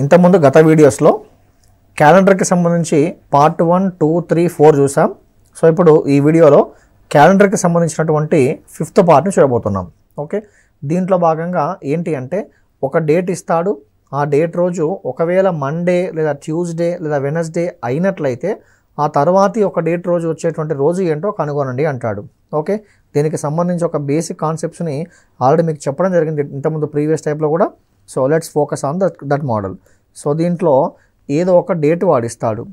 ఇంతకుముందు గత వీడియోస్లో క్యాలెండర్కి సంబంధించి పార్ట్ 1, 2, 3, 4 చూసాం. సో ఇప్పుడు ఈ వీడియోలో క్యాలెండర్కి సంబంధించినటువంటి 5th పార్ట్ని చూడబోతున్నాం. ఓకే, దీంట్లో భాగంగా ఏంటి అంటే ఒక డేట్ ఇస్తాడు. ఆ డేట్ రోజు ఒకవేళ మండే లేదా ట్యూస్డే లేదా వెనస్డే అయినట్లయితే ఆ తర్వాతి ఒక డేట్ రోజు వచ్చేటువంటి రోజు ఏంటో కనుగొనండి అంటాడు. ఓకే, దీనికి సంబంధించి ఒక బేసిక్ కాన్సెప్ట్స్ని ఆల్రెడీ మీకు చెప్పడం జరిగింది ఇంతకుముందు ప్రీవియస్ టైప్లో కూడా. So let's focus on that model. So దీంట్లో ఏదో ఒక డేట్ వాడిస్తాడు.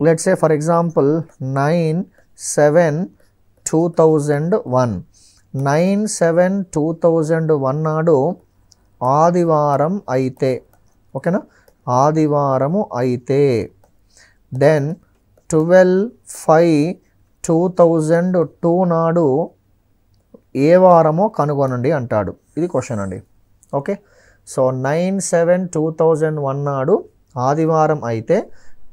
Let's say for example 9/7/2001. 9/7/2001 నాడు ఆదివారం అయితే, ఓకేనా, ఆదివారము అయితే దెన్ 12/5/2002 నాడు ఏ వారమో కనుగొనండి అంటాడు. ఇది క్వశ్చన్ అండి. ఓకే, సో 9/7/2001 నాడు ఆదివారం అయితే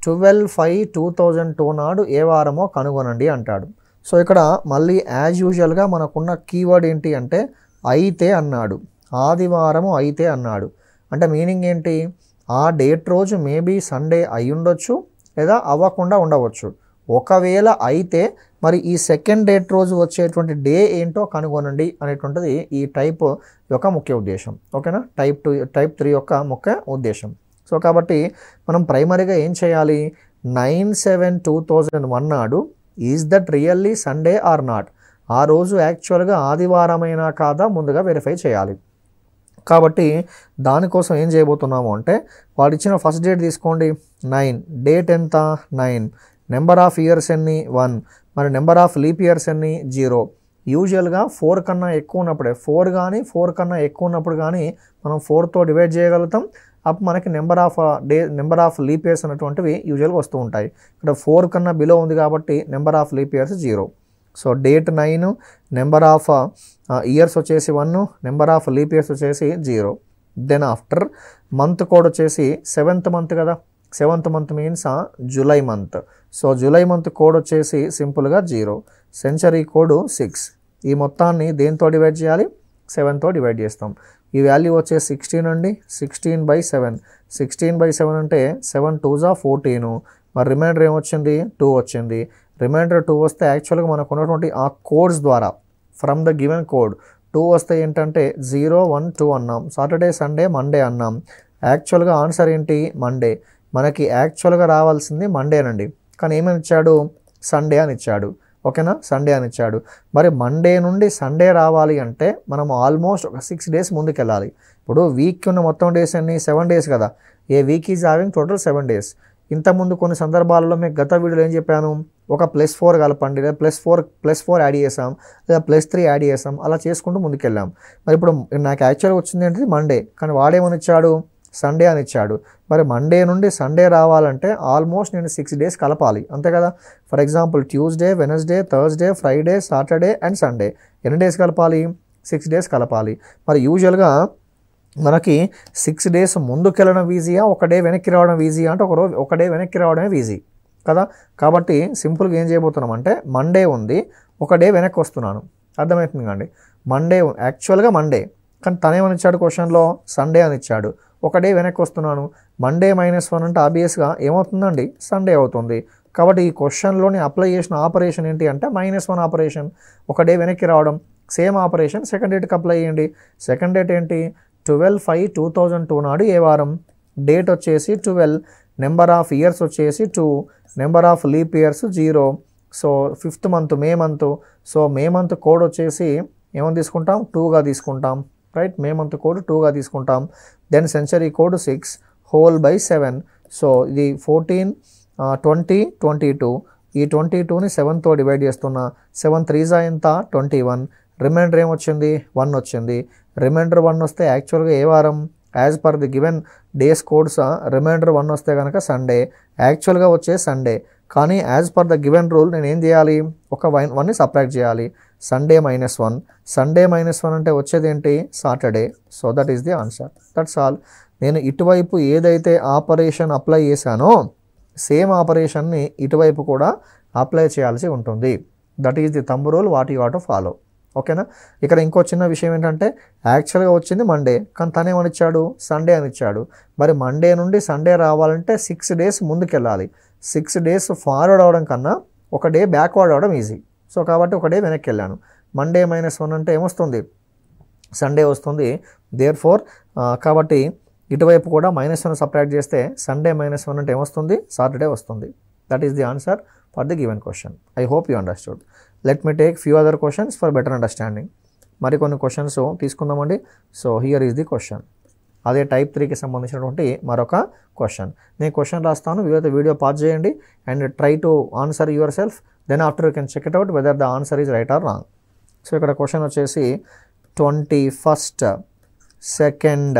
12/5/2002 నాడు ఏ వారమో కనుగొనండి అంటాడు. సో ఇక్కడ మళ్ళీ యాజ్ యూజువల్గా మనకున్న కీవర్డ్ ఏంటి అంటే అయితే అన్నాడు, ఆదివారము అయితే అన్నాడు. అంటే మీనింగ్ ఏంటి, ఆ డేట్ రోజు మేబీ సండే అయి ఉండొచ్చు లేదా అవ్వకుండా ఉండవచ్చు. ఒకవేళ అయితే మరి ఈ సెకండ్ డేట్ రోజు వచ్చేటువంటి డే ఏంటో కనుగొనండి అనేటువంటిది ఈ టైప్ యొక్క ముఖ్య ఉద్దేశం. ఓకేనా, టైప్ 3 యొక్క ముఖ్య ఉద్దేశం. సో కాబట్టి మనం ప్రైమరీగా ఏం చేయాలి, 9/7/2001 నాడు is that really Sunday or not, ఆ రోజు యాక్చువల్గా ఆదివారమైనా కాదా ముందుగా వెరిఫై చేయాలి. కాబట్టి దానికోసం ఏం చేయబోతున్నాము అంటే వాడు ఇచ్చిన ఫస్ట్ డేట్ తీసుకోండి 9, డేట్ ఎంత 9, నెంబర్ ఆఫ్ ఇయర్స్ ఎన్ని 1, మరి నెంబర్ ఆఫ్ లీప్ ఇయర్స్ ఎన్ని 0. యూజువల్గా 4 కన్నా ఎక్కువ ఉన్నప్పుడే 4 కానీ 4 కన్నా ఎక్కువ ఉన్నప్పుడు కానీ మనం 4తో డివైడ్ చేయగలుగుతాం. అప్పుడు మనకి నెంబర్ ఆఫ్ లీప్ ఇయర్స్ అనేటువంటివి యూజువల్గా వస్తూ ఉంటాయి. ఇక్కడ 4 కన్నా బిలో ఉంది కాబట్టి number of leap years 0. So date 9, number of years వచ్చేసి 1, నెంబర్ ఆఫ్ లీప్ ఇయర్స్ వచ్చేసి 0. దెన్ ఆఫ్టర్ మంత్ కోడ్ వచ్చేసి 7th మంత్ కదా, 7th month means July month. So July month code వచ్చేసి సింపుల్గా 0. Century code 6. ఈ మొత్తాన్ని దేంతో డివైడ్ చేయాలి, 7తో డివైడ్ చేస్తాం. ఈ వాల్యూ వచ్చేసి 16 అండి, 16/7. 16/7 అంటే 7 2s 14. మరి రిమైండర్ ఏమొచ్చింది 2 వచ్చింది. రిమైండర్ 2 వస్తే యాక్చువల్గా మనకు ఉన్నటువంటి ఆ కోడ్స్ ద్వారా ఫ్రమ్ ద గివెన్ కోడ్ 2 వస్తే ఏంటంటే 0, 1, 2 అన్నాం. సాటర్డే, సండే, మండే అన్నాం. యాక్చువల్గా ఆన్సర్ ఏంటి మండే. మనకి యాక్చువల్గా రావాల్సింది మండేనండి, కానీ ఏమని ఇచ్చాడు సండే అని ఇచ్చాడు. ఓకేనా, సండే అని ఇచ్చాడు. మరి మండే నుండి సండే రావాలి అంటే మనం ఆల్మోస్ట్ ఒక 6 days ముందుకెళ్ళాలి. ఇప్పుడు వీక్కి ఉన్న మొత్తం డేస్ అన్ని 7 days కదా, a week is having total 7 days. ఇంతకుముందు కొన్ని సందర్భాలలో మీకు గత వీడియోలో ఏం చెప్పాను, ఒక +4 కలపండి, లేదా +4 యాడ్ చేసాం, లేదా +3 యాడ్ చేసాం, అలా చేసుకుంటూ ముందుకెళ్ళాం. మరి ఇప్పుడు నాకు యాక్చువల్గా వచ్చింది ఏంటిది మండే, కానీ వాడేమని ఇచ్చాడు సండే అని ఇచ్చాడు. మరి మండే నుండి సండే రావాలంటే ఆల్మోస్ట్ నేను 6 days కలపాలి, అంతే కదా. For example Tuesday, Wednesday, Thursday, Friday, Saturday and Sunday ఎన్ని డేస్ కలపాలి, 6 days కలపాలి. మరి యూజువల్గా మనకి 6 days ముందుకెళ్ళడం ఈజీయా, ఒక డే వెనక్కి రావడం ఈజీయా అంటే ఒక డే వెనక్కి రావడమే ఈజీ కదా. కాబట్టి సింపుల్గా ఏం చేయబోతున్నాం అంటే మండే ఉంది, ఒక డే వెనక్కి వస్తున్నాను. అర్థమవుతుంది కండి, మండే యాక్చువల్గా మండే, కానీ తనేమని ఇచ్చాడు క్వశ్చన్లో సండే అని ఇచ్చాడు. ఒక డే వెనక్కి వస్తున్నాను, మండే -1 అంటే ఆబ్వియస్గా ఏమవుతుందండి సండే అవుతుంది. కాబట్టి ఈ క్వశ్చన్లోని అప్లై చేసిన ఆపరేషన్ ఏంటి అంటే -1 ఆపరేషన్, ఒక డే వెనక్కి రావడం. సేమ్ ఆపరేషన్ సెకండ్ డేట్కి అప్లై చేయండి. సెకండ్ డేట్ ఏంటి 12/5/2002 నాడు ఏ వారం, డేట్ వచ్చేసి 12, నెంబర్ ఆఫ్ ఇయర్స్ వచ్చేసి 2, number of leap years 0. So 5th month May month. So May month code వచ్చేసి ఏమని తీసుకుంటాం 2గా తీసుకుంటాం, రైట్. మే మంత్ కోడ్ 2గా తీసుకుంటాం. Then century code 6/7. సో ఇది 14, 20, 22. ఈ 22ని 7తో డివైడ్ చేస్తున్నా. 7 3s ఎంత 21. రిమైండర్ ఏమొచ్చింది 1 వచ్చింది. రిమైండర్ 1 వస్తే యాక్చువల్గా ఏ వారం, as per the given days codes remainder 1 వస్తే కనుక సండే, యాక్చువల్గా వచ్చే సండే. కానీ as per the given rule నేను ఏం చేయాలి, ఒక 1ని సబ్ట్రాక్ట్ చేయాలి. సండే -1, సండే -1 అంటే వచ్చేది ఏంటి Saturday. So that is the answer, that's all. నేను ఇటువైపు ఏదైతే ఆపరేషన్ అప్లై చేశానో సేమ్ ఆపరేషన్ని ఇటువైపు కూడా అప్లై చేయాల్సి ఉంటుంది. That is the thumb rule what you have to follow. ఓకేనా. ఇక్కడ ఇంకో చిన్న విషయం ఏంటంటే యాక్చువల్గా వచ్చింది మండే, కానీ తను ఏమని ఇచ్చాడు, సండే అని ఇచ్చాడు. మరి మండే నుండి సండే రావాలంటే 6 days ముందుకెళ్ళాలి. 6 days ఫార్వర్డ్ అవడం కన్నా ఒక డే బ్యాక్వర్డ్ అవడం ఈజీ. సో కాబట్టి ఒక డే వెనక్కి వెళ్ళాను. మండే -1 అంటే ఏమొస్తుంది, సండే వస్తుంది. దేర్ ఫోర్ కాబట్టి ఇటువైపు కూడా -1 సపరేట్ చేస్తే సండే -1 అంటే ఏమొస్తుంది, సాటర్డే వస్తుంది. That is the answer for the given question. I hope you understood. Let me take few other questions for better understanding. మరికొన్ని క్వశ్చన్స్ తీసుకుందామండి. So here is the question. అదే టైప్ 3కి సంబంధించినటువంటి మరొక క్వశ్చన్. నేను క్వశ్చన్ రాస్తాను, video pause చేయండి and try to answer yourself. Then after you can check it out whether the answer is right or wrong. So ఇక్కడ question వచ్చేసి 21st second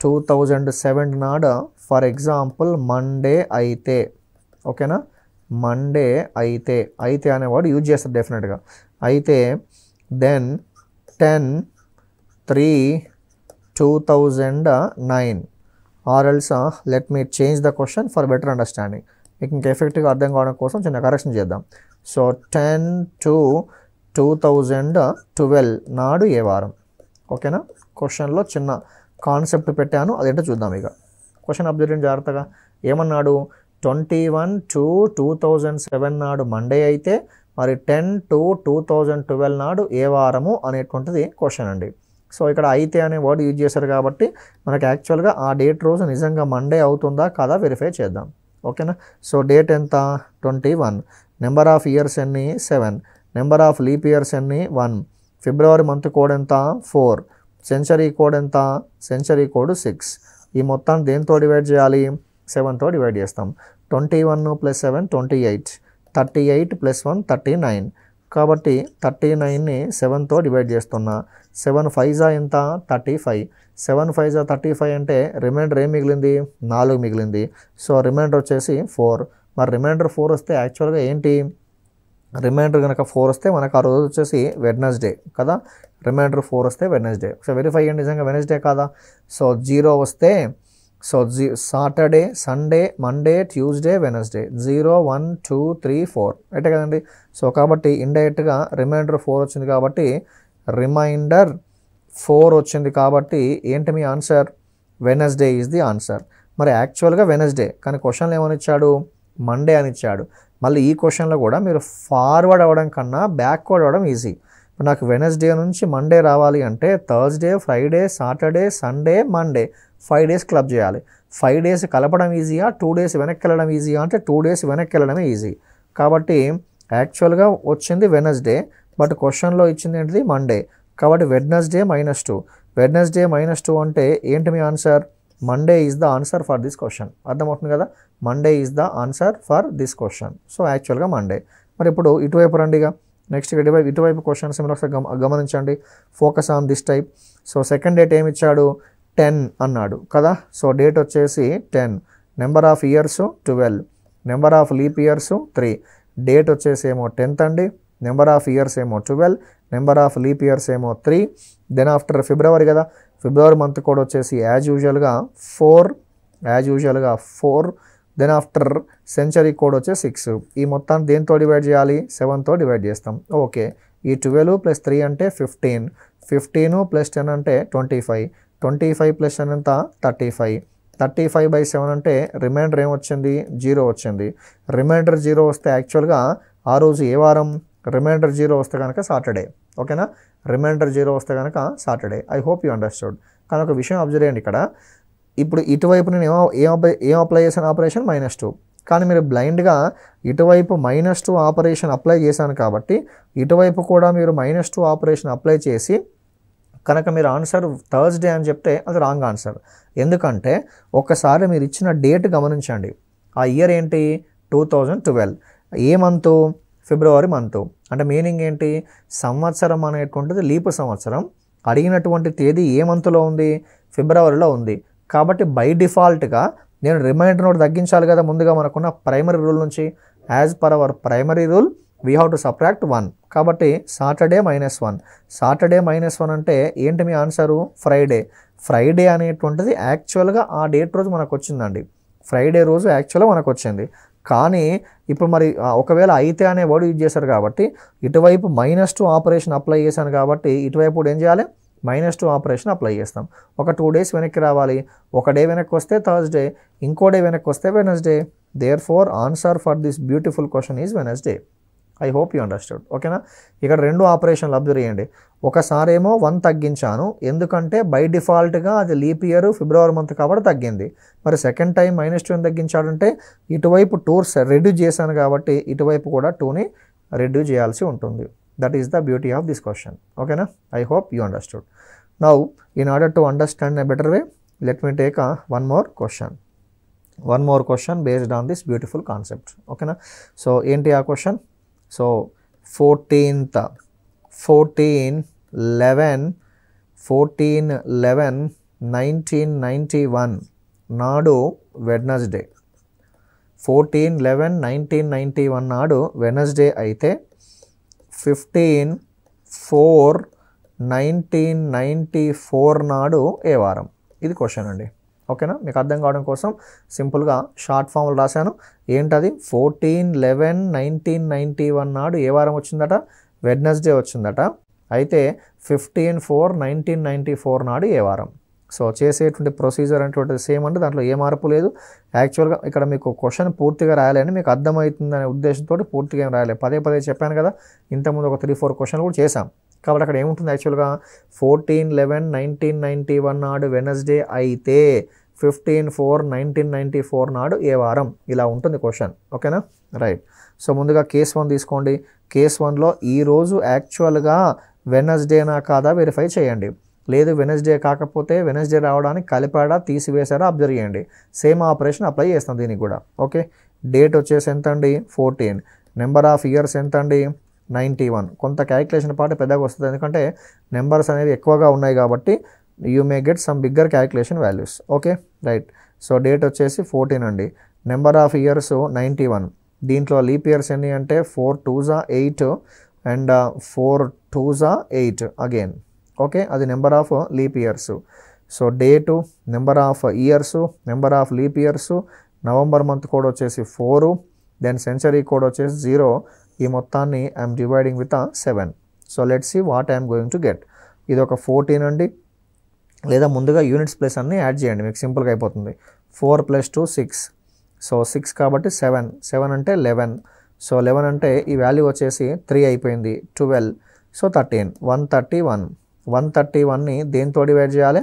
2007 నాడు ఫర్ ఎగ్జాంపుల్ మండే అయితే, ఓకేనా, Monday అయితే అనేవాడు use చేస్తారు డెఫినెట్గా. అయితే then 10/3/2009 or else let me change the question for better understanding. మీకు ఇంకా ఎఫెక్టివ్గా అర్థం కావడం కోసం చిన్న కరెక్షన్ చేద్దాం. సో 10/2/2012 నాడు ఏ వారం, ఓకేనా. క్వశ్చన్లో చిన్న కాన్సెప్ట్ పెట్టాను, అదేంటో చూద్దాం. ఇక క్వశ్చన్ అబ్జర్వ్ జాగ్రత్తగా. ఏమన్నాడు, 21/2/2007 నాడు మండే అయితే మరి 10/2/2012 నాడు ఏ వారము అనేటువంటిది క్వశ్చన్ అండి. సో ఇక్కడ అయితే అనే వర్డ్ యూజ్ చేశారు కాబట్టి మనకు యాక్చువల్గా ఆ డేట్ రోజు నిజంగా మండే అవుతుందా కాదా వెరిఫై చేద్దాం, ఓకేనా. సో డేట్ ఎంత, 21. నెంబర్ ఆఫ్ ఇయర్స్ ఎన్ని, 7. నెంబర్ ఆఫ్ లీప్ ఇయర్స్ ఎన్ని, 1. ఫిబ్రవరి మంత్ కోడ్ ఎంత, 4. సెంచరీ కోడ్ ఎంత, సెంచరీ కోడ్ 6. ఈ మొత్తాన్ని దేంతో డివైడ్ చేయాలి, 7తో డివైడ్ చేస్తాం. 21 + 7 28. 38 + 1 39. కాబట్టి 39ని 7తో డివైడ్ చేస్తున్నా. 7 5 ఎంత, 35. 7 5 35 అంటే రిమైండర్ ఏం మిగిలింది, 4 మిగిలింది. సో రిమైండర్ వచ్చేసి 4. మరి రిమైండర్ 4 వస్తే యాక్చువల్గా ఏంటి, రిమైండర్ కనుక 4 వస్తే మనకు ఆ రోజు వచ్చేసి వెడ్నెస్డే కదా. రిమైండర్ 4 వస్తే వెడ్నెస్డే. సో వెరిఫై అయ్యండి నిజంగా వెడ్నెస్డే కాదా. సో 0 వస్తే Saturday, Sunday, Monday, Tuesday, Wednesday. 0 1 2 3 4 అయితే కదండి. సో కాబట్టి ఇండైరెక్ట్గా రిమైండర్ 4 వచ్చింది కాబట్టి రిమైండర్ 4 వచ్చింది కాబట్టి ఏంటి మీ answer, Wednesday is the answer. మరి యాక్చువల్గా వెనస్డే, కానీ క్వశ్చన్లో ఏమని ఇచ్చాడు, మండే అని ఇచ్చాడు. మళ్ళీ ఈ క్వశ్చన్లో కూడా మీరు ఫార్వర్డ్ అవ్వడం కన్నా బ్యాక్వర్డ్ అవ్వడం ఈజీ. నాకు వెనస్డే నుంచి మండే రావాలి అంటే Thursday, Friday, Saturday, Sunday, Monday 5 days club చేయాలి. 5 days కలపడం ఈజీయా, 2 days వెనక్కి వెళ్ళడం ఈజీయా అంటే 2 days వెనక్కి వెళ్ళడమే ఈజీ. కాబట్టి యాక్చువల్గా వచ్చింది వెనస్డే, బట్ క్వశ్చన్లో ఇచ్చింది ఏంటిది, మండే. కాబట్టి వెడ్నెస్డే -2. వెడ్నెస్డే -2 అంటే ఏంటి మీ answer, Monday is the answer for this question. అర్థమవుతుంది కదా, Monday is the answer for this question. So యాక్చువల్గా మండే. మరి ఇప్పుడు ఇటువైపు రండిగా. నెక్స్ట్ ఇటువైపు క్వశ్చన్స్ మీరు ఒకసారి గమనించండి. Focus on this type. So second date ఏమి ఇచ్చాడు, 10 అన్నాడు కదా. సో డేట్ వచ్చేసి 10. Number of years 12. Number of leap years 3. Date వచ్చేసి ఏమో 10th అండి. నెంబర్ ఆఫ్ ఇయర్స్ ఏమో 12. నెంబర్ ఆఫ్ లీప్ ఇయర్స్ ఏమో 3. దెన్ ఆఫ్టర్ ఫిబ్రవరి కదా, ఫిబ్రవరి మంత్ కోడ్ వచ్చేసి యాజ్ యూజువల్గా 4. దెన్ ఆఫ్టర్ సెంచరీ కోడ్ వచ్చే 6. ఈ మొత్తాన్ని దేంతో డివైడ్ చేయాలి, 7తో డివైడ్ చేస్తాం. ఓకే, ఈ 12 + 3 అంటే 15. 15 + 10 అంటే 25. 25 + 10 ఎంత, 35. 35/7 అంటే రిమైండర్ ఏమొచ్చింది, 0 వచ్చింది. రిమైండర్ 0 వస్తే యాక్చువల్గా ఆ రోజు ఏ వారం, రిమైండర్ 0 వస్తే కనుక సాటర్డే, ఓకేనా. రిమైండర్ 0 వస్తే కనుక Saturday. I hope you understood. కానీ ఒక విషయం అబ్జర్వ్ చేయండి ఇక్కడ. ఇప్పుడు ఇటువైపు నేను ఏం అప్లై చేశాను, ఆపరేషన్ -2. కానీ మీరు బ్లైండ్గా ఇటువైపు -2 ఆపరేషన్ అప్లై చేశాను కాబట్టి ఇటువైపు కూడా మీరు -2 ఆపరేషన్ అప్లై చేసి కనుక మీరు ఆన్సర్ థర్స్డే అని చెప్తే అది రాంగ్ ఆన్సర్. ఎందుకంటే ఒక్కసారి మీరు ఇచ్చిన డేట్ గమనించండి. ఆ ఇయర్ ఏంటి, 2012. ఏ మంతు, ఫిబ్రవరి మంతు. అంటే మీనింగ్ ఏంటి, సంవత్సరం అనేటువంటిది లీప్ సంవత్సరం. అడిగినటువంటి తేదీ ఏ మంత్లో ఉంది, ఫిబ్రవరిలో ఉంది. కాబట్టి బై డిఫాల్ట్గా నేను రిమైండర్ నోట్ తగ్గించాలి కదా ముందుగా మనకున్న ప్రైమరీ రూల్ నుంచి. As per hour primary rule we have to subtract 1. కాబట్టి సాటర్డే -1. సాటర్డే -1 అంటే ఏంటి మీ ఆన్సరు, ఫ్రైడే. ఫ్రైడే అనేటువంటిది యాక్చువల్గా ఆ డేట్ రోజు మనకు వచ్చిందండి. ఫ్రైడే రోజు యాక్చువల్గా మనకు వచ్చింది. కానీ ఇప్పుడు మరి ఒకవేళ అయితే అనే వర్డ్ యూజ్ చేశారు కాబట్టి ఇటువైపు -2 ఆపరేషన్ అప్లై చేశాను కాబట్టి ఇటువైపు కూడా ఏం చేయాలి, -2 ఆపరేషన్ అప్లై చేస్తాం. ఒక 2 డేస్ వెనక్కి రావాలి. ఒక డే వెనక్కి వస్తే థర్స్డే, ఇంకో డే వెనక్కి వస్తే Wednesday. Therefore answer for this beautiful question is Wednesday. I hope you understood. ఓకేనా? ఇక్కడ 2 ఆపరేషన్లు అబ్జర్వ్ చేయండి. ఒకసారేమో 1 తగ్గించాను, ఎందుకంటే బై డిఫాల్ట్గా అది లీప్ ఇయర్ ఫిబ్రవరి మంత్ కాబట్టి తగ్గింది. మరి సెకండ్ టైం -2 తగ్గించాడంటే ఇటువైపు 2 రెడ్యూస్ చేశాను కాబట్టి ఇటువైపు కూడా 2ని రెడ్యూస్ చేయాల్సి ఉంటుంది. That is the beauty of this question. ఓకేనా? I hope you understood. Now in order to understand a better way, let me take one more question based on this beautiful concept. ఓకేనా? So ఏంటి ఆ question? So 14/11/1991 నాడు Wednesday. 14/11/1991 నాడు Wednesday అయితే 15/4/1994 నాడు ఏ వారం? ఇది క్వశ్చన్ అండి. ఓకేనా? మీకు అర్థం కావడం కోసం సింపుల్గా షార్ట్ ఫామ్లో రాశాను. ఏంటది? 14/11/1991 నాడు ఏ వారం వచ్చిందట? వెడ్నెస్డే వచ్చిందట. అయితే 15/4/1994 నాడు ఏ వారం? సో చేసేటువంటి ప్రొసీజర్ అనేటువంటిది సేమ్ అంటే దాంట్లో ఏ మార్పు లేదు. యాక్చువల్గా ఇక్కడ మీకు క్వశ్చన్ పూర్తిగా రాయాలని మీకు అర్థమవుతుందనే ఉద్దేశంతో పూర్తిగా ఏం రాయలేదు. పదే చెప్పాను కదా, ఇంతకుముందు ఒక 3-4 క్వశ్చన్లు కూడా చేశాం. కాబట్టి అక్కడ ఏముంటుంది యాక్చువల్గా 14/11/1991 నాడు వెనస్డే అయితే 15/4/1994 నాడు ఏ వారం? ఇలా ఉంటుంది క్వశ్చన్. ఓకేనా? రైట్. సో ముందుగా కేస్ 1 తీసుకోండి. కేస్ 1లో ఈరోజు యాక్చువల్గా వెనస్డేనా కాదా వెరిఫై చేయండి. లేదు వెనస్డే కాకపోతే వెనస్డే రావడానికి కలిపాడా తీసివేశారా అబ్జర్వ్ చేయండి. సేమ్ ఆపరేషన్ అప్లై చేస్తాం దీనికి కూడా. ఓకే. డేట్ వచ్చేసి ఎంత అండి? 14. నెంబర్ ఆఫ్ ఇయర్స్ ఎంత అండి? 91. కొంత క్యాలిక్యులేషన్ పార్ట్ పెద్దగా వస్తుంది, ఎందుకంటే నెంబర్స్ అనేవి ఎక్కువగా ఉన్నాయి కాబట్టి you may get some bigger calculation values. Okay right. So date వచ్చేసి 14 అండి. Number of years 91. దీంట్లో లీప్ ఇయర్స్ ఎన్ని అంటే 4 2s 8 and 4 2s 8 again. Okay, అది number of leap years. So date, number of years, number of leap years, November month code వచ్చేసి 4, then century code వచ్చేసి 0. ఈ మొత్తాన్ని I'm dividing with 7. So let's see what I'm going to get. ఇది ఒక 14 అండి. లేదా ముందుగా యూనిట్స్ ప్లస్ అన్ని యాడ్ చేయండి, మీకు సింపుల్గా అయిపోతుంది. 4 + 2 6. సో 6 కాబట్టి 7. 7 అంటే 11. సో 11 అంటే ఈ వాల్యూ వచ్చేసి 3 అయిపోయింది. 12. సో 13. 131. 131ని దేంతో డివైడ్ చేయాలి?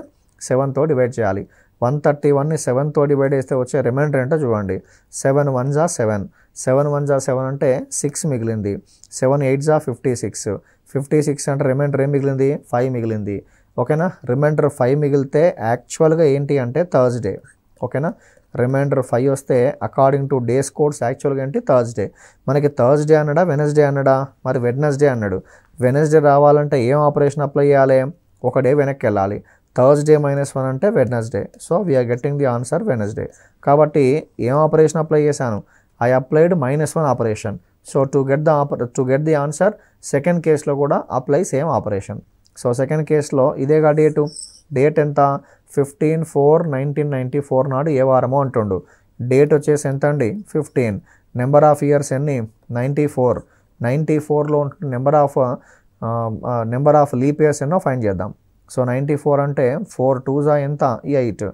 7తో డివైడ్ చేయాలి. 131ని 7తో డివైడ్ చేస్తే వచ్చే రిమైండర్ ఏంటో చూడండి. 7 1s 7. 7 1s 7 అంటే 6 మిగిలింది. 7 8s 56. 56 అంటే రిమైండర్ ఏం మిగిలింది? 5 మిగిలింది. ఓకేనా? రిమైండర్ 5 మిగిలితే యాక్చువల్గా ఏంటి అంటే థర్స్డే. ఓకేనా? రిమైండర్ 5 వస్తే అకార్డింగ్ టు డేస్ కోడ్స్ యాక్చువల్గా ఏంటి? థర్స్డే. మనకి థర్స్డే అన్నాడా వెనస్డే అన్నాడా? మరి వెడ్నెస్డే అన్నాడు. వెనస్డే రావాలంటే ఏం ఆపరేషన్ అప్లై చేయాలి? ఒక డే వెనక్కి వెళ్ళాలి. థర్స్డే -1 అంటే Wednesday. So we are getting the answer Wednesday. కాబట్టి ఏం ఆపరేషన్ అప్లై చేశాను? I applied -1 operation. So to get the answer second కేసులో కూడా apply same operation. So second కేసులో ఇదేగా డేటు. డేట్ ఎంత? 15/4/1994 నాడు ఏ వారమో అంటుండు. డేట్ వచ్చేసి ఎంత అండి? 15. నెంబర్ ఆఫ్ ఇయర్స్ ఎన్ని? 94. 94లో ఉంటుంది నెంబర్ ఆఫ్ లీప్ ఇయర్స్ ఎన్నో ఫైండ్ చేద్దాం. సో 94 అంటే 4 2s ఎంత? 8.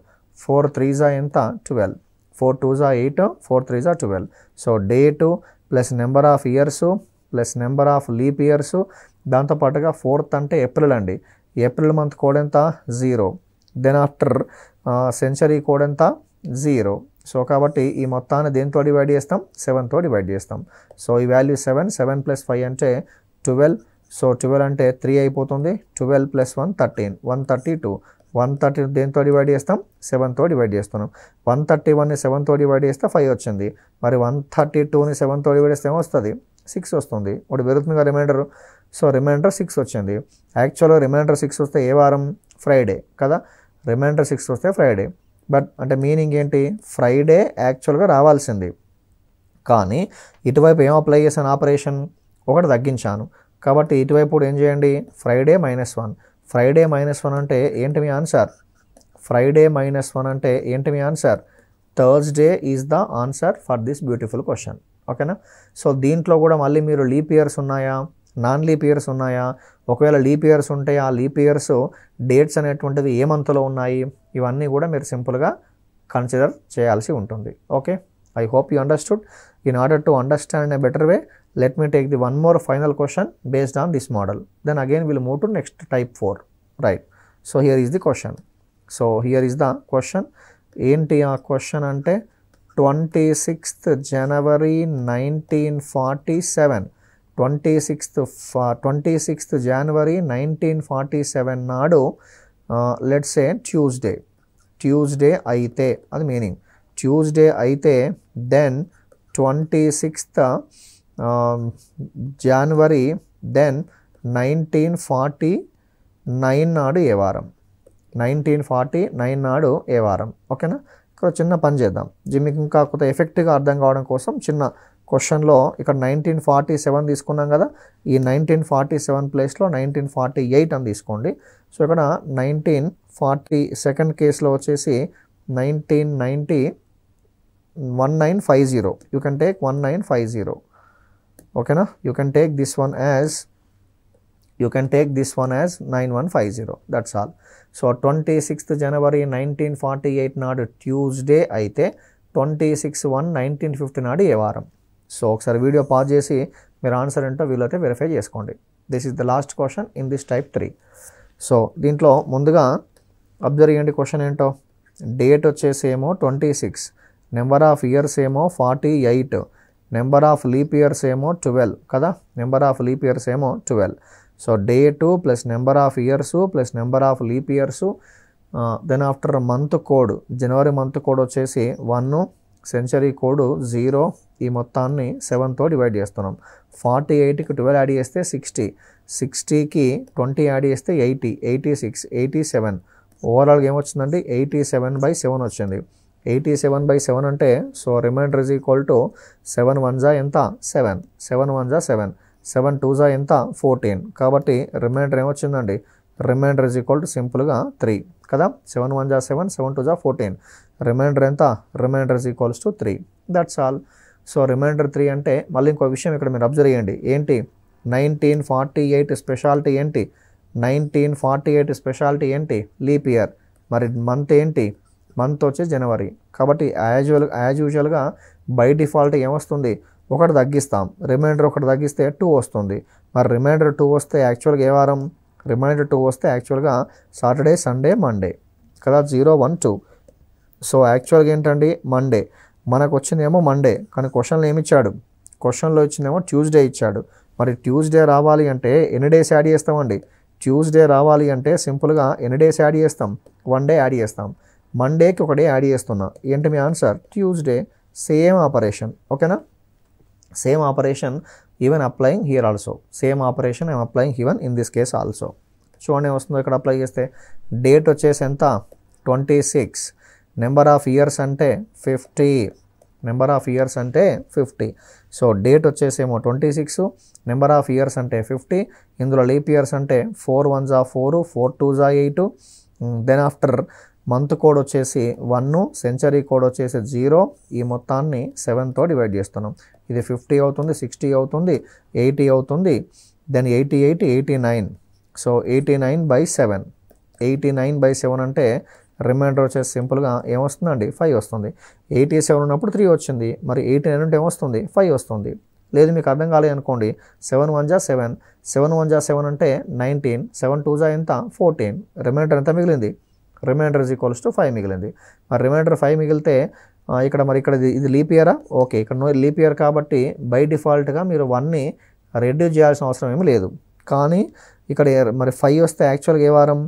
4 3s ఎంత? 12. 4 2s 8, 4 3s 12. So date plus number of years plus number of leap years, దాంతోపాటుగా 4th అంటే ఏప్రిల్ అండి. ఏప్రిల్ మంత్ కోడ్ ఎంత? 0. దెన్ ఆఫ్టర్ సెంచరీ కోడ్ ఎంత? 0. సో కాబట్టి ఈ మొత్తాన్ని దేంతో డివైడ్ చేస్తాం? 7తో డివైడ్ చేస్తాం. సో ఈ వాల్యూ 7. 7 + 5 అంటే 12. సో 12 అంటే 3 అయిపోతుంది. 12 + 1 13. 132. 130 దేంతో డివైడ్ చేస్తాం? 7తో డివైడ్ చేస్తున్నాం. 131ని 7తో డివైడ్ చేస్తే 5 వచ్చింది. మరి 132ని 7తో డివైడ్ చేస్తే ఏమొస్తుంది? 6 వస్తుంది. ఒకటి పెరుగుతుందిగా రిమైండర్. సో రిమైండర్ 6 వచ్చింది. యాక్చువల్గా రిమైండర్ 6 వస్తే ఏ వారం? ఫ్రైడే కదా. రిమైండర్ 6 వస్తే ఫ్రైడే. బట్ అంటే మీనింగ్ ఏంటి? ఫ్రైడే యాక్చువల్గా రావాల్సింది, కానీ ఇటువైపు ఏం అప్లై చేశాను? ఆపరేషన్ ఒకటి తగ్గించాను. కాబట్టి ఇటువైపు కూడా ఏం చేయండి? ఫ్రైడే -1. ఫ్రైడే -1 అంటే ఏంటి మీ ఆన్సర్? ఫ్రైడే -1 అంటే ఏంటి మీ answer? Thursday is the answer for this beautiful question. ఓకేనా. సో దీంట్లో కూడా మళ్ళీ మీరు లీప్ ఇయర్స్ ఉన్నాయా, నాన్ లీప్ ఇయర్స్ ఉన్నాయా, ఒకవేళ లీప్ ఇయర్స్ ఉంటే ఆ లీప్ ఇయర్స్ డేట్స్ అనేటువంటివి ఏ మంత్లో ఉన్నాయి, ఇవన్నీ కూడా మీరు సింపుల్గా కన్సిడర్ చేయాల్సి ఉంటుంది. Okay, I hope you understood. In order to understand in a better way, let me take the one more final question based on this model. Then again we'll move to next type 4. Right. So here is the question. So here is the question. ఏంటి ఆ question అంటే 26th January 1947. 26th January 1947 నాడు let's say Tuesday అయితే, అది meaning Tuesday అయితే then 26th January then 1949 నాడు ఏ వారం, 1949 నాడు ఏ వారం. ఓకేనా. ఇక్కడ చిన్న పని చేద్దాం, మీకు ఇంకా కొంత ఎఫెక్టివ్గా అర్థం కావడం కోసం చిన్న క్వశ్చన్లో ఇక్కడ 1947 తీసుకున్నాం కదా, ఈ 1947 ప్లేస్లో 1948 అని తీసుకోండి. సో ఇక్కడ 1940 సెకండ్ కేసులో వచ్చేసి 1950, యూ కెన్ టేక్ 1950. ఓకేనా. You can take this one as 9150. That's all. So 26th January 1948 నాడు ట్యూస్డే అయితే 26/1/1950 నాడు ఏ వారం. సో ఒకసారి వీడియో పాజ్ చేసి మీరు ఆన్సర్ ఏంటో వీలైతే వెరిఫై చేసుకోండి. This is the last question in this type 3. So దీంట్లో ముందుగా అబ్జర్వ్ చేయండి క్వశ్చన్ ఏంటో. డేట్ వచ్చేసి ఏమో 26, నెంబర్ ఆఫ్ ఇయర్స్ ఏమో 48, నెంబర్ ఆఫ్ లీప్ ఇయర్స్ ఏమో 12 కదా, నెంబర్ ఆఫ్ లీప్ ఇయర్స్ ఏమో 12. So date plus number of years plus number of leap years, then after month code, జనవరి మంత్ కోడ్ వచ్చేసి 1, సెంచరీ కోడ్ 0, ఈ మొత్తాన్ని 7తో డివైడ్ చేస్తున్నాం. 48కి 12 add చేస్తే 60, 60కి 20 యాడ్ చేస్తే 80, 86, 87. ఓవరాల్గా ఏమొచ్చిందండి 87/7 వచ్చింది. 87/7 అంటే so remainder is equal to 7 1 ఎంత 7, 7 1 7, 7 2 ఎంత 14. కాబట్టి రిమైండర్ ఏమొచ్చిందండి, రిమైండర్ ఈజ్ ఈక్వల్ టు సింపుల్గా 3 కదా. 7 1 7, 7 2 14. రిమైండర్ ఎంత, remainder is equals to 3. That's all. So remainder 3 అంటే మళ్ళీ ఇంకో విషయం ఇక్కడ మీరు అబ్జర్వ్ చేయండి. ఏంటి 1948 స్పెషాలిటీ ఏంటి, 1948 స్పెషాలిటీ ఏంటి, లీప్ ఇయర్. మరి మంత్ ఏంటి, మంత్ వచ్చి జనవరి. కాబట్టి యాజ్ యూజువల్గా బై డిఫాల్ట్ ఏమొస్తుంది, ఒకటి తగ్గిస్తాం, రిమైండర్ ఒకటి తగ్గిస్తే 2 వస్తుంది. మరి రిమైండర్ 2 వస్తే యాక్చువల్గా ఏ వారం, రిమైండర్ 2 వస్తే యాక్చువల్గా సాటర్డే సండే మండే కదా, 0 1 2. సో యాక్చువల్గా ఏంటండి మండే, మనకు వచ్చిందేమో మండే, కానీ క్వశ్చన్లో ఏమి ఇచ్చాడు, క్వశ్చన్లో ఇచ్చిందేమో ట్యూస్డే ఇచ్చాడు. మరి ట్యూస్డే రావాలి అంటే ఎన్ని డేస్ యాడ్ చేస్తామండి, ట్యూస్డే రావాలి అంటే సింపుల్గా ఎన్ని డేస్ యాడ్ చేస్తాం, 1 డే యాడ్ చేస్తాం. మండేకి 1 డే యాడ్ చేస్తున్నా, ఏంటి మీ ఆన్సర్ ట్యూస్డే. Same operation. ఓకేనా, same operation even applying here also, same operation I'm applying even in this case also. చూడండి ఏమొస్తుందో ఇక్కడ అప్లై చేస్తే. డేట్ వచ్చేసి ఎంత 26, నెంబర్ ఆఫ్ ఇయర్స్ అంటే 50, నెంబర్ ఆఫ్ ఇయర్స్ అంటే 50. సో డేట్ వచ్చేసేమో 26, నెంబర్ ఆఫ్ ఇయర్స్ అంటే 50, ఇందులో లీప్ ఇయర్స్ అంటే 4 1 4, 4 2 8. దెన్ ఆఫ్టర్ మంత్ కోడ్ వచ్చేసి 1, సెంచరీ కోడ్ వచ్చేసి 0, ఈ మొత్తాన్ని 7తో డివైడ్ చేస్తున్నాం. ఇది 50 అవుతుంది, 60 అవుతుంది, 80 అవుతుంది, దెన్ 88, 89. సో 89/7, 89/7 అంటే రిమైండర్ వచ్చేసి సింపుల్గా ఏమొస్తుందండి 5 వస్తుంది. 87 ఉన్నప్పుడు 3 వచ్చింది, మరి 89 ఉంటే ఏమొస్తుంది 5 వస్తుంది. లేదు మీకు అర్థం కాలేదు అనుకోండి, 7 1 7, 7 1 7 అంటే 19, 7 2 ఎంత 14, రిమైండర్ ఎంత మిగిలింది, రిమైండర్ ఈజ్ ఈక్వల్స్ టు 5 మిగిలింది. మరి రిమైండర్ 5 మిగిలితే ఇక్కడ ఇది లీప్ ఇయరా, ఓకే ఇక్కడ నో లీప్ ఇయర్ కాబట్టి బై డిఫాల్ట్గా మీరు 1ని రెడ్యూస్ చేయాల్సిన అవసరం ఏమీ లేదు. కానీ ఇక్కడ మరి 5 వస్తే యాక్చువల్గా ఏ వారం,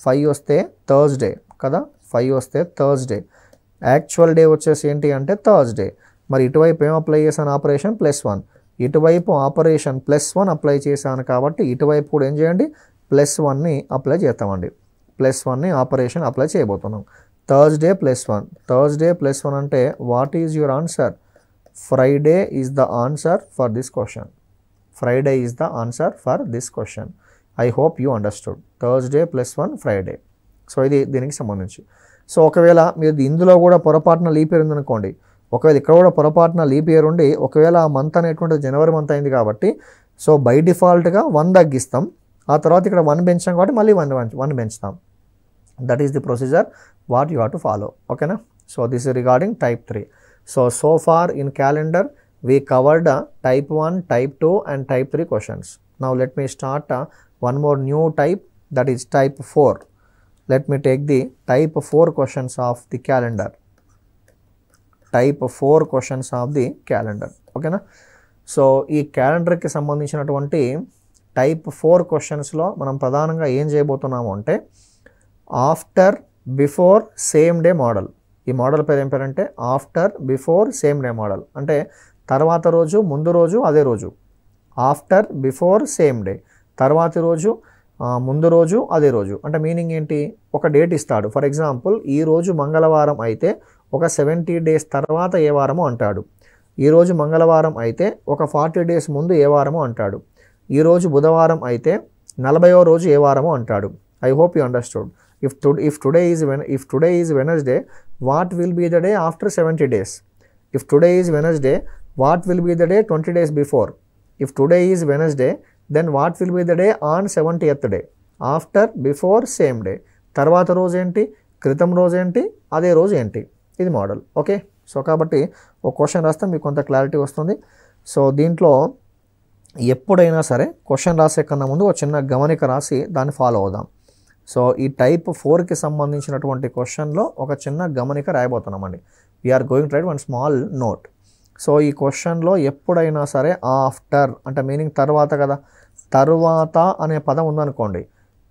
5 వస్తే థర్స్డే కదా, 5 వస్తే థర్స్డే. యాక్చువల్ డే వచ్చేసి ఏంటి అంటే థర్స్డే. మరి ఇటువైపు ఏం అప్లై చేశాను ఆపరేషన్ +1, ఇటువైపు ఆపరేషన్ +1 అప్లై చేశాను కాబట్టి ఇటువైపు కూడా ఏం చేయండి +1ని అప్లై చేస్తామండి. +1ని ఆపరేషన్ అప్లై చేయబోతున్నాం. థర్స్డే +1, థర్స్డే +1 అంటే what is your answer, Friday is the answer for this question. Friday is the answer for this question. I hope you understood. Thursday +1 Friday. So ఇది దీనికి సంబంధించి. సో ఒకవేళ మీరు ఇందులో కూడా పొరపాటున లీప్ ఇయర్ ఉందనుకోండి, ఒకవేళ ఇక్కడ కూడా పొరపాటున లీప్ ఇయర్ ఉండి ఒకవేళ ఆ మంత్ అనేటువంటిది జనవరి మంత్ అయింది కాబట్టి సో బై డిఫాల్ట్గా 1 తగ్గిస్తాం, ఆ తర్వాత ఇక్కడ 1 పెంచాం కాబట్టి మళ్ళీ 1 పెంచుతాం. That is the procedure what you have to follow. ఓకేనా. So this is regarding type 3. So far in calendar we covered type 1, type 2 and type 3 questions. Now let me start one more new type, that is type 4. Let me take the type 4 questions of the calendar. Type 4 questions of the calendar. Okay na. So ఈ calendar కి సంబంధించినటువంటి type 4 questions లో మనం ప్రధానంగా ఏం చేయబోతున్నాము అంటే after before same day model. ఈ మోడల్ పేరు ఏం పేరంటే after before same day model. అంటే తర్వాత రోజు, ముందు రోజు, అదే రోజు. ఆఫ్టర్ బిఫోర్ సేమ్ డే, తర్వాతి రోజు, ముందు రోజు, అదే రోజు. అంటే మీనింగ్ ఏంటి, ఒక డేట్ ఇస్తాడు. ఫర్ ఎగ్జాంపుల్ ఈరోజు మంగళవారం అయితే ఒక 70 డేస్ తర్వాత ఏ వారమో అంటాడు. ఈరోజు మంగళవారం అయితే ఒక 40 డేస్ ముందు ఏ వారమో అంటాడు. ఈరోజు బుధవారం అయితే 40వ రోజు ఏ వారమో అంటాడు. I hope you understood. If today is Wednesday, what will be the day after 70 days? If today is Wednesday, what will be the day 20 days before? If today is Wednesday, then what will be the day on 70th day? After, before, same day. తర్వాత రోజు ఏంటి, క్రితం రోజు ఏంటి, అదే రోజు ఏంటి. ఇది మోడల్. ఓకే. సో కాబట్టి ఒక క్వశ్చన్ రాస్తే మీకు కొంత క్లారిటీ వస్తుంది. సో దీంట్లో ఎప్పుడైనా సరే క్వశ్చన్ రాసే కన్నా ముందు ఒక చిన్న గమనిక రాసి దాన్ని ఫాలో అవుదాం. సో ఈ టైప్ 4కి సంబంధించినటువంటి క్వశ్చన్లో ఒక చిన్న గమనిక రాయబోతున్నామండి. We are going to write one small note. So ఈ క్వశ్చన్లో ఎప్పుడైనా సరే ఆఫ్టర్ అంటే మీనింగ్ తర్వాత కదా, తరువాత అనే పదం ఉందనుకోండి,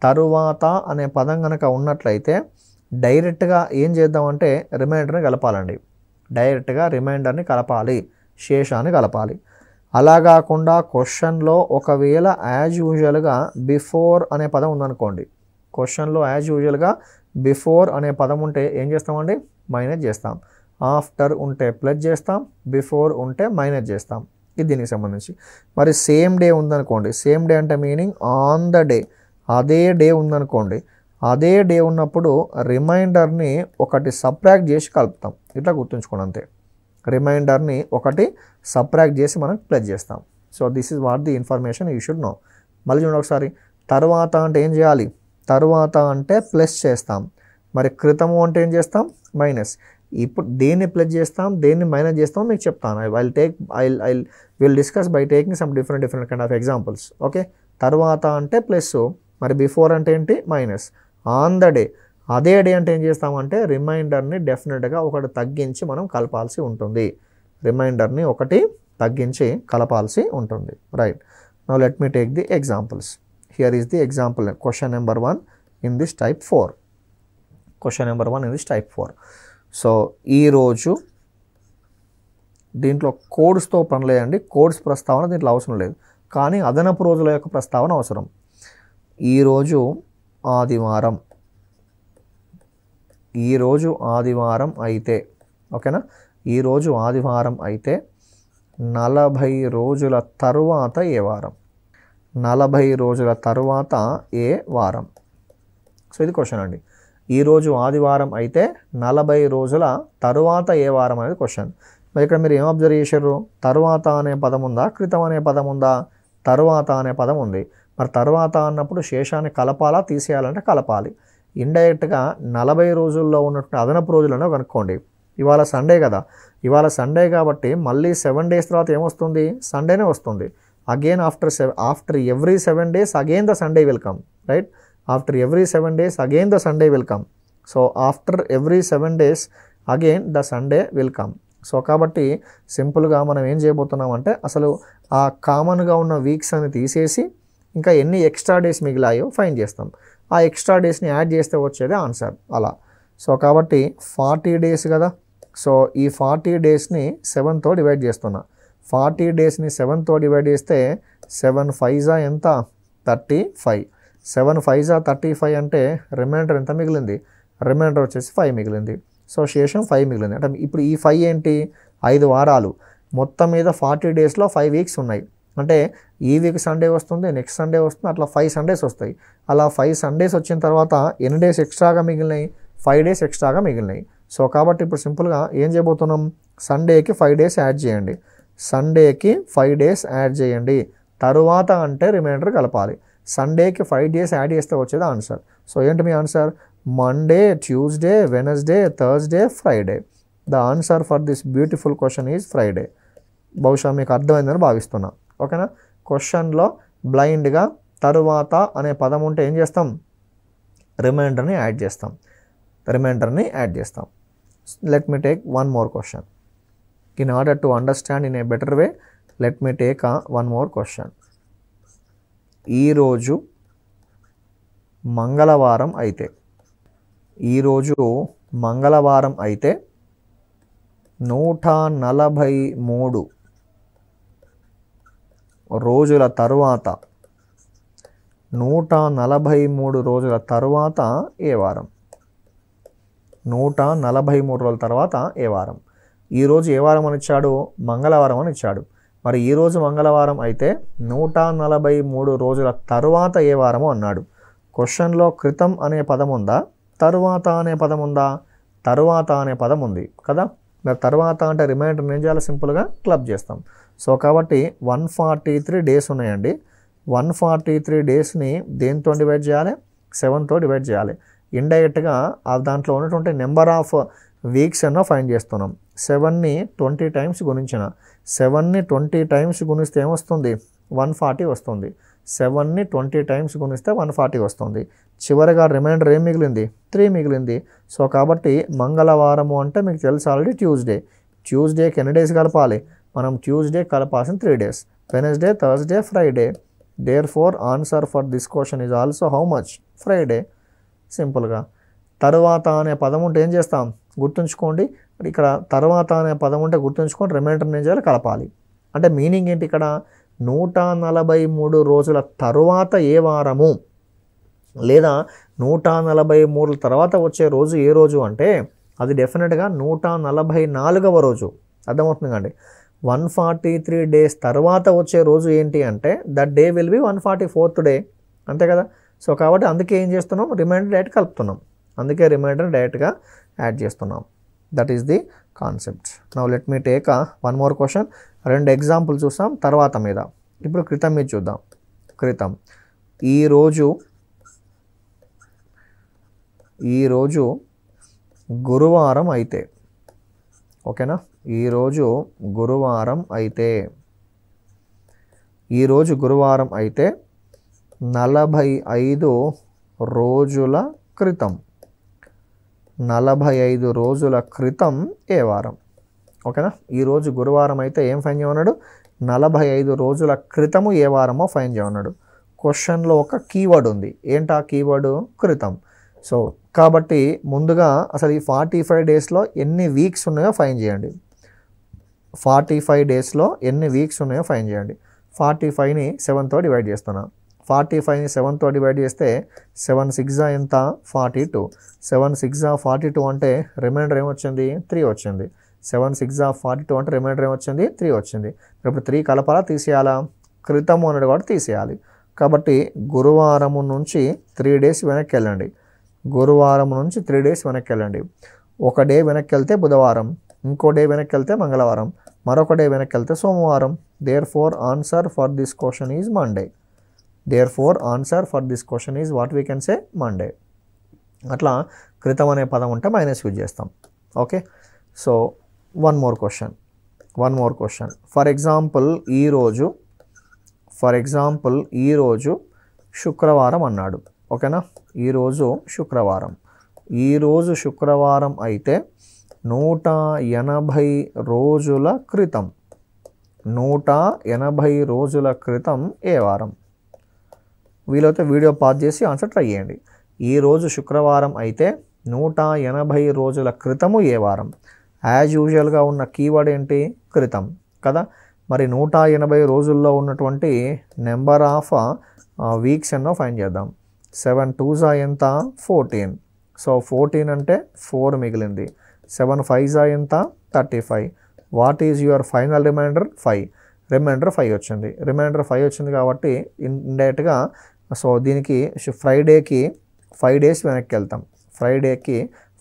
తరువాత అనే పదం కనుక ఉన్నట్లయితే డైరెక్ట్గా ఏం చేద్దామంటే రిమైండర్ని కలపాలండి. డైరెక్ట్గా రిమైండర్ని కలపాలి, శేషాన్ని కలపాలి. అలా కాకుండా క్వశ్చన్లో ఒకవేళ యాజ్ యూజువల్గా బిఫోర్ అనే పదం ఉందనుకోండి, క్వశ్చన్లో యాజ్ యూజువల్గా బిఫోర్ అనే పదం ఉంటే ఏం చేస్తామండి, మైనస్ చేస్తాం. ఆఫ్టర్ ఉంటే ప్లస్ చేస్తాం, బిఫోర్ ఉంటే మైనస్ చేస్తాం. ఇది దీనికి సంబంధించి. మరి సేమ్ డే ఉందనుకోండి, సేమ్ డే అంటే మీనింగ్ ఆన్ ద డే, అదే డే ఉందనుకోండి, అదే డే ఉన్నప్పుడు రిమైండర్ని ఒకటి సబ్ట్రాక్ట్ చేసి కలుపుతాం. ఇట్లా గుర్తుంచుకోండి అంతే. రిమైండర్ని ఒకటి సబ్ట్రాక్ట్ చేసి మనం ప్లస్ చేస్తాం. So this is what the information you should know. మళ్ళీ చూడండి ఒకసారి. తర్వాత అంటే ఏం చేయాలి, తర్వాత అంటే ప్లస్ చేస్తాం. మరి క్రితము అంటే ఏం చేస్తాం, మైనస్. ఇప్పుడు దేన్ని ప్లస్ చేస్తాం, దేన్ని మైనస్ చేస్తాం మీకు చెప్తాను. I will discuss by taking some different kind of examples. Okay. తర్వాత అంటే ప్లస్, మరి బిఫోర్ అంటే ఏంటి, మైనస్. ఆన్ ద డే, అదే డే అంటే ఏం చేస్తామంటే రిమైండర్ని డెఫినెట్గా ఒకటి తగ్గించి మనం కలపాల్సి ఉంటుంది. రిమైండర్ని ఒకటి తగ్గించి కలపాల్సి ఉంటుంది. Right. Now let me take the examples. Here is the example. Question number 1 in this type 4. Question number 1 in this type 4. So ఈరోజు దీంట్లో కోడ్స్తో పని లేదండి. కోడ్స్ ప్రస్తావన దీంట్లో అవసరం లేదు, కానీ అదనపు రోజుల యొక్క ప్రస్తావన అవసరం. ఈరోజు ఆదివారం, ఈరోజు ఆదివారం అయితే, ఓకేనా, ఈరోజు ఆదివారం అయితే 40 రోజుల తరువాత ఏ వారం, 40 రోజుల తరువాత ఏ వారం. సో ఇది క్వశ్చన్ అండి. ఈరోజు ఆదివారం అయితే 40 రోజుల తరువాత ఏ వారం అనేది క్వశ్చన్. మరి ఇక్కడ మీరు ఏం అబ్జర్వ్ చేశారు, తరువాత అనే పదం ఉందా, క్రితం అనే పదం ఉందా, తరువాత అనే పదం ఉంది. మరి తర్వాత అన్నప్పుడు శేషాన్ని కలపాలా తీసేయాలంటే కలపాలి. ఇండైరెక్ట్గా 40 రోజుల్లో ఉన్నటువంటి అదనపు రోజులను కనుక్కోండి. ఇవాళ సండే కదా, ఇవాళ సండే కాబట్టి మళ్ళీ 7 డేస్ తర్వాత ఏమొస్తుంది, సండేనే వస్తుంది. Again after every 7 days again the Sunday will come, right. After every 7 days again the Sunday will come. So after every 7 days again the Sunday will come. So కాబట్టి సింపుల్గా మనం ఏం చేయబోతున్నామంటే అసలు ఆ కామన్గా ఉన్న వీక్స్ అని తీసేసి ఇంకా ఎన్ని ఎక్స్ట్రా డేస్ మిగిలాయో ఫైండ్ చేస్తాం. ఆ ఎక్స్ట్రా డేస్ని యాడ్ చేస్తే వచ్చేది ఆన్సర్ అలా. సో కాబట్టి 40 days కదా. సో ఈ 40 daysని 7తో డివైడ్ చేస్తున్నా. 40 daysని 7తో డివైడ్ చేస్తే 7 5s ఎంత, 35. 7 5s 35 అంటే రిమైండర్ ఎంత మిగిలింది, రిమైండర్ వచ్చేసి 5 మిగిలింది. సో శేషం 5 మిగిలింది. అంటే ఇప్పుడు ఈ 5 ఏంటి, 5 వారాలు. మొత్తం మీద 40 daysలో 5 weeks ఉన్నాయి. అంటే ఈ వీక్ సండే వస్తుంది, నెక్స్ట్ సండే వస్తుంది, అట్లా 5 Sundays వస్తాయి. అలా 5 Sundays వచ్చిన తర్వాత ఎన్ని డేస్ ఎక్స్ట్రాగా మిగిలినాయి, 5 డేస్ ఎక్స్ట్రాగా మిగిలినాయి. సో కాబట్టి ఇప్పుడు సింపుల్గా ఏం చేయబోతున్నాం, సండేకి 5 డేస్ యాడ్ చేయండి. సండేకి 5 డేస్ యాడ్ చేయండి. తరువాత అంటే రిమైండర్ కలపాలి. సండేకి 5 డేస్ యాడ్ చేస్తే వచ్చేది ఆన్సర్. సో ఏంటి మీ answer? Monday, Tuesday, Wednesday, Thursday, Friday. The answer for this beautiful question is Friday. బహుశా మీకు అర్థమైందని భావిస్తున్నా. ఓకేనా? క్వశ్చన్లో బ్లైండ్గా తరువాత అనే పదం ఉంటే ఏం చేస్తాం? రిమైండర్ని యాడ్ చేస్తాం. Let me take one more question. In order to understand in a better way, let me take one more question. ఈరోజు మంగళవారం అయితే 143 రోజుల తరువాత 143 రోజుల తరువాత ఏ వారం? 143 రోజుల తర్వాత ఏ వారం? ఈరోజు ఏ వారం అని ఇచ్చాడు? మంగళవారం అని ఇచ్చాడు. మరి ఈరోజు మంగళవారం అయితే 143 రోజుల తరువాత ఏ వారము అన్నాడు. క్వశ్చన్లో క్రితం అనే పదం ఉందా, తరువాత అనే పదం ఉందా? తరువాత అనే పదం ఉంది కదా. మరి తరువాత అంటే రిమైండర్ ఏం చేయాలి? సింపుల్గా క్లబ్ చేస్తాం. సో కాబట్టి 143 డేస్ ఉన్నాయండి. 143 డేస్ని దేంతో డివైడ్ చేయాలి? 7తో డివైడ్ చేయాలి. ఇండైరెక్ట్గా దాంట్లో ఉన్నటువంటి నెంబర్ ఆఫ్ వీక్స్ అన్న ఫైండ్ చేస్తున్నాం. 7ని 20 టైమ్స్ గుణించిన, 7ని 20 టైమ్స్ గుణిస్తే ఏమొస్తుంది? 140 వస్తుంది. 7ని 20 టైమ్స్ గుణిస్తే 140 వస్తుంది. చివరిగా రిమైండర్ ఏం మిగిలింది? 3 మిగిలింది. సో కాబట్టి మంగళవారము అంటే మీకు తెలుసు ఆల్రెడీ ట్యూస్డేకి ఎన్ని డేస్ కలపాలి? మనం ట్యూస్డే కలపాల్సిన 3 days. Wednesday, Thursday, Friday. Therefore answer for this question is also how much? Friday. సింపుల్గా తరువాత అనే పదం ఉంటే ఏం చేస్తాం? గుర్తుంచుకోండి. ఇక్కడ తర్వాత అనే పదం ఉంటే గుర్తుంచుకోండి, రిమైండర్ ఏం చేయాలి? కలపాలి. అంటే మీనింగ్ ఏంటి ఇక్కడ? 143 రోజుల తరువాత ఏ వారము, లేదా 143 తర్వాత వచ్చే రోజు ఏ రోజు అంటే అది డెఫినెట్గా 144వ రోజు. అర్థమవుతుంది కండి. 143 డేస్ తర్వాత వచ్చే రోజు ఏంటి అంటే that day will be 144th day. అంతే కదా. సో కాబట్టి అందుకే ఏం చేస్తున్నాం? రిమైండర్ డైరెక్ట్ కలుపుతున్నాం. అందుకే రిమైండర్ డైరెక్ట్గా యాడ్ చేస్తున్నాం. That is the concept. Now let me take one more question. 2 example చూసాం తర్వాత మీద. ఇప్పుడు క్రితం మీద చూద్దాం. క్రితం ఈరోజు గురువారం అయితే, ఓకేనా? ఈరోజు గురువారం అయితే 45 రోజుల క్రితం 45 రోజుల క్రితం ఏ వారం? ఓకేనా? ఈరోజు గురువారం అయితే ఏం ఫైన్ చేయమన్నాడు? 45 రోజుల క్రితము ఏ వారమో ఫైన్ చేయమన్నాడు. క్వశ్చన్లో ఒక కీవర్డ్ ఉంది. ఏంటా కీవర్డు? క్రితం. సో కాబట్టి ముందుగా అసలు ఈ 45 డేస్లో ఎన్ని వీక్స్ ఉన్నాయో ఫైన్ చేయండి. 45 డేస్లో ఎన్ని వీక్స్ ఉన్నాయో ఫైన్ చేయండి. 45ని 7తో డివైడ్ చేస్తున్నా. 45ని 7తో డివైడ్ చేస్తే 7 6 ఎంత? 42. 7 6 42 అంటే రిమైండర్ ఏమొచ్చింది? 3 వచ్చింది. 7 6 42 అంటే రిమైండర్ ఏమొచ్చింది? 3 వచ్చింది. ఇప్పుడు 3 కలపాలా తీసేయాలా? క్రితము అనేది కూడా తీసేయాలి. కాబట్టి గురువారము నుంచి 3 డేస్ వెనక్కి వెళ్ళండి. గురువారం నుంచి 3 డేస్ వెనక్కి వెళ్ళండి. ఒక డే వెనక్కి వెళ్తే బుధవారం, ఇంకో డే వెనక్కి వెళ్తే మంగళవారం, మరొక డే వెనక్కి వెళ్తే సోమవారం. Therefore answer for this question is Monday. What we can say? Monday. అట్లా క్రితం అనే పదం ఉంటే మైనస్ యూజ్ చేస్తాం. Okay. So one more question. For example ఈరోజు శుక్రవారం అన్నాడు. ఓకేనా? ఈరోజు శుక్రవారం అయితే 180 రోజుల క్రితం 180 రోజుల క్రితం ఏ వారం? వీలైతే వీడియో పాజ్ చేసి ఆన్సర్ ట్రై చేయండి. ఈరోజు శుక్రవారం అయితే 180 రోజుల క్రితము ఏ వారం? యాజ్ యూజువల్గా ఉన్న కీవర్డ్ ఏంటి? క్రితం కదా. మరి 180 రోజుల్లో ఉన్నటువంటి నెంబర్ ఆఫ్ వీక్స్ ఎన్నో ఫైండ్ చేద్దాం. 7 2s ఎంత? 14. సో 14 అంటే 4 మిగిలింది. 7 5s ఎంత? 35. What is your final remainder? 5. Remainder 5 వచ్చింది కాబట్టి ఇండైరెక్ట్గా సో దీనికి ఫ్రైడేకి 5 డేస్ వెనక్కి వెళ్తాం. ఫ్రైడేకి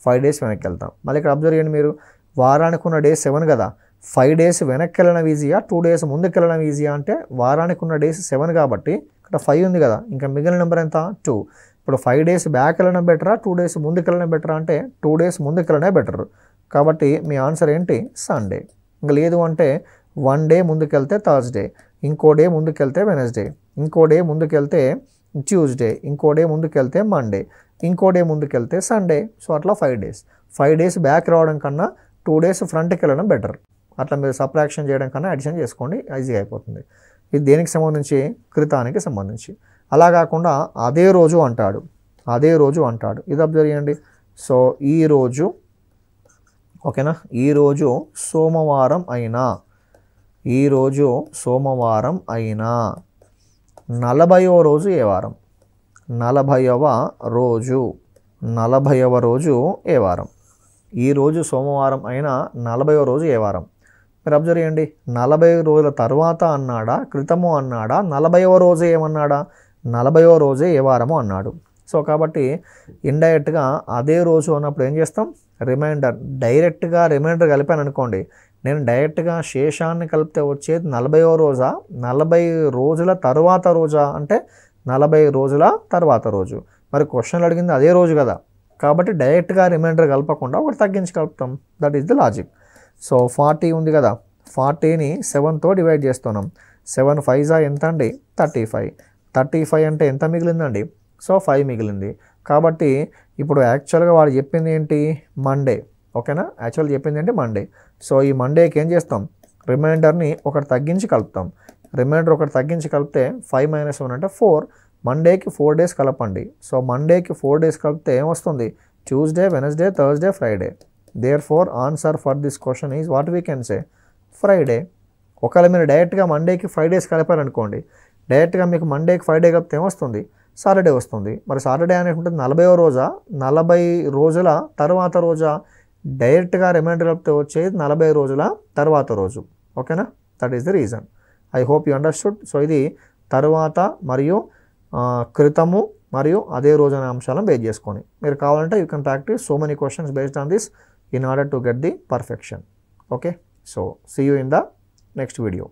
5 డేస్ వెనక్కి వెళ్తాం. మళ్ళీ ఇక్కడ అబ్జర్వ్ చేయండి మీరు, వారానికి ఉన్న డేస్ 7 కదా, 5 డేస్ వెనక్కి వెళ్ళడం ఈజీయా 2 డేస్ ముందుకు వెళ్ళడం ఈజీయా అంటే వారానికి ఉన్న డేస్ 7 కాబట్టి ఇక్కడ 5 ఉంది కదా, ఇంకా మిగిలిన నెంబర్ ఎంత 2. ఇప్పుడు 5 డేస్ బ్యాక్ వెళ్ళడం బెటరా 2 డేస్ ముందుకు వెళ్ళడం బెటరా అంటే 2 డేస్ ముందుకు వెళ్ళడమే బెటర్. కాబట్టి మీ ఆన్సర్ ఏంటి సండే. ఇంకా లేదు అంటే 1 డే ముందుకెళ్తే థర్స్డే, ఇంకో డే ముందుకెళ్తే వెనస్డే, ఇంకో డే ముందుకెళ్తే ట్యూస్డే, ఇంకో డే ముందుకెళ్తే మండే, ఇంకో డే ముందుకెళ్తే సండే. సో అట్లా 5 డేస్. 5 డేస్ బ్యాక్ రావడం కన్నా 2 డేస్ ఫ్రంట్కి వెళ్ళడం బెటర్. అట్లా మీరు సబ్ట్రాక్షన్ చేయడం కన్నా అడిషన్ చేసుకోండి, ఈజీగా అయిపోతుంది. ఇది దేనికి సంబంధించి, కృతానికి సంబంధించి. అలా కాకుండా అదే రోజు అంటాడు, అదే రోజు అంటాడు, ఇది అబ్జర్వ్ చేయండి. సో ఈరోజు ఓకేనా, ఈరోజు సోమవారం అయినా, ఈరోజు సోమవారం అయినా 40వ రోజు ఏ వారం, 40వ రోజు, 40వ రోజు ఏ వారం. ఈరోజు సోమవారం అయినా 40వ రోజు ఏ వారం. మీరు అబ్జర్వ్ చేయండి, 40 రోజుల తర్వాత అన్నాడా, క్రితము అన్నాడా, 40వ రోజే ఏమన్నాడా, 40వ రోజే ఏ వారము అన్నాడు. సో కాబట్టి ఇండైరెక్ట్గా అదే రోజు అన్నప్పుడు ఏం చేస్తాం, రిమైండర్. డైరెక్ట్గా రిమైండర్ కలిపాను అనుకోండి, నేను డైరెక్ట్గా శేషాన్ని కలిపితే వచ్చేది 40వ రోజా, 40 రోజుల తర్వాత రోజా అంటే 40 రోజుల తర్వాత రోజు. మరి క్వశ్చన్లు అడిగింది అదే రోజు కదా, కాబట్టి డైరెక్ట్గా రిమైండర్ కలపకుండా ఒకటి తగ్గించి కలుపుతాం. That is the logic. So 40 ఉంది కదా, 40ని 7తో డివైడ్ చేస్తున్నాం. 7 5 ఎంత అండి 35. 35 అంటే ఎంత మిగిలిందండి, సో 5 మిగిలింది. కాబట్టి ఇప్పుడు యాక్చువల్గా వాడు చెప్పింది ఏంటి, మండే. ఓకేనా, యాక్చువల్గా చెప్పింది ఏంటి మండే. సో ఈ మండేకి ఏం చేస్తాం, రిమైండర్ని ఒకటి తగ్గించి కలుపుతాం. రిమైండర్ ఒకటి తగ్గించి కలిపితే 5 - 1 అంటే 4. మండేకి 4 డేస్ కలపండి. సో మండేకి 4 డేస్ కలిపితే ఏమొస్తుంది, Tuesday, Wednesday, Thursday, Friday. Therefore answer for this question is what we can say Friday. ఒకవేళ మీరు డైరెక్ట్గా మండేకి 5 డేస్ కలిపారనుకోండి, డైరెక్ట్గా మీకు మండేకి 5 డే కలిపితే ఏమొస్తుంది, సాటర్డే వస్తుంది. మరి సాటర్డే అనేటువంటిది 40వ రోజా, 40 రోజుల తర్వాత రోజా, డైరెక్ట్గా రిమైండర్ కలిపితే వచ్చేది 40 రోజుల తర్వాత రోజు. ఓకేనా, that is the reason. I hope you understood. So ఇది తర్వాత మరియు క్రితము మరియు అదే రోజు అనే అంశాలను బేస్ చేసుకొని మీరు కావాలంటే you can practice so many questions based on this in order to get the perfection. Okay, so see you in the next video.